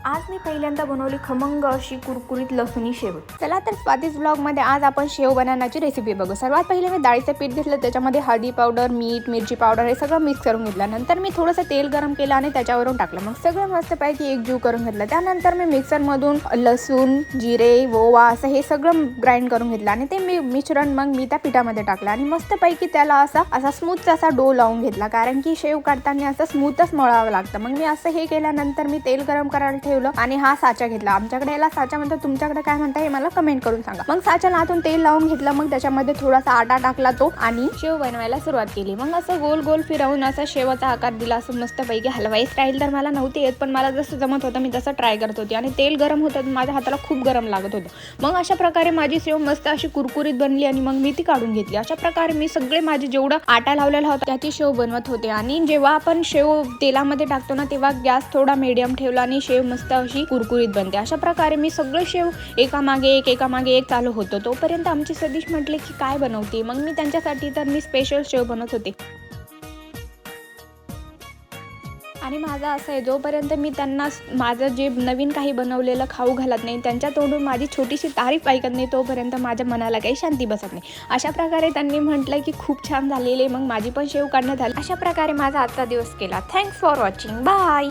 आज मी पहिल्यांदा बनवली खमंग अशी कुरकुरीत लसुणी शेव। चला तर स्वादिष्ट ब्लॉगमध्ये आज आपण शेव बनवण्याची रेसिपी बघू। सर्वात पहिले मी डाळीचं पीठ घेतलं, त्याच्यामध्ये हळदी पावडर, मीठ, मिरची पावडर हे सगळं मिक्स करून घेतलं। नंतर मी थोडंसं तेल गरम केलं आणि त्याच्यावरून टाकलं, मग सगळं मस्तपैकी एकजीव करून घेतलं। त्यानंतर मी मिक्सरमधून लसूण, जिरे, ओवा असं हे सगळं ग्राइंड करून घेतलं आणि ते मिश्रण मग मी त्या पिठामध्ये टाकलं आणि मस्तपैकी त्याला असा स्मूथ असा डो लावून घेतला, कारण की शेव काढताना असं स्मूथच मळावं लागतं। मग मी असं हे केल्यानंतर मी तेल गरम करायला ठेवलं आणि हा साचा घेतला। आमच्याकडे याला साचा म्हणतात, तुमच्याकडे काय म्हणता हे मला कमेंट करून सांगा। मग साच्याला आतून तेल लावून घेतलं, मग त्याच्यामध्ये थोडासा आटा टाकला तो आणि शेव बनवायला सुरुवात केली। मग असं गोल गोल फिरवून असा शेवाचा आकार दिला। असं मस्तपैकी हलवाई स्टाईल तर मला नव्हती येत, पण मला जसं जमत होतं मी तसं ट्राय करत होती आणि तेल गरम होतं, माझ्या हाताला खूप गरम लागत होतं। मग अशा प्रकारे माझी शेव मस्त अशी कुरकुरीत बनली आणि मग मी ती काढून घेतली। अशा प्रकारे मी सगळे माझे जेवढा आटा लावलेला होता त्याची शेव बनवत होते आणि जेव्हा आपण शेव तेलामध्ये टाकतो ना, तेव्हा गॅस थोडा मीडियम ठेवला आणि शेव मस्त अशी कुरकुरीत बनते। अशा प्रकारे मी सगळे शेव एकामागे एक चालू होतं। तोपर्यंत आमचे सतीश म्हटले की काय बनवते, मग मी त्यांच्यासाठी तर मी स्पेशल शेव बनवत होते। आणि माझं असं आहे, जोपर्यंत मी त्यांना माझं जे नवीन काही बनवलेलं खाऊ घालत नाही, त्यांच्या तोंडून माझी छोटीशी तारीफ ऐकत नाही, तोपर्यंत माझ्या मनाला काही शांती बसत नाही। अशा प्रकारे त्यांनी म्हटलं की खूप छान झालेले, मग माझी पण शेव काढण्यात आली। अशा प्रकारे माझा आजचा दिवस केला। Thanks for watching, bye.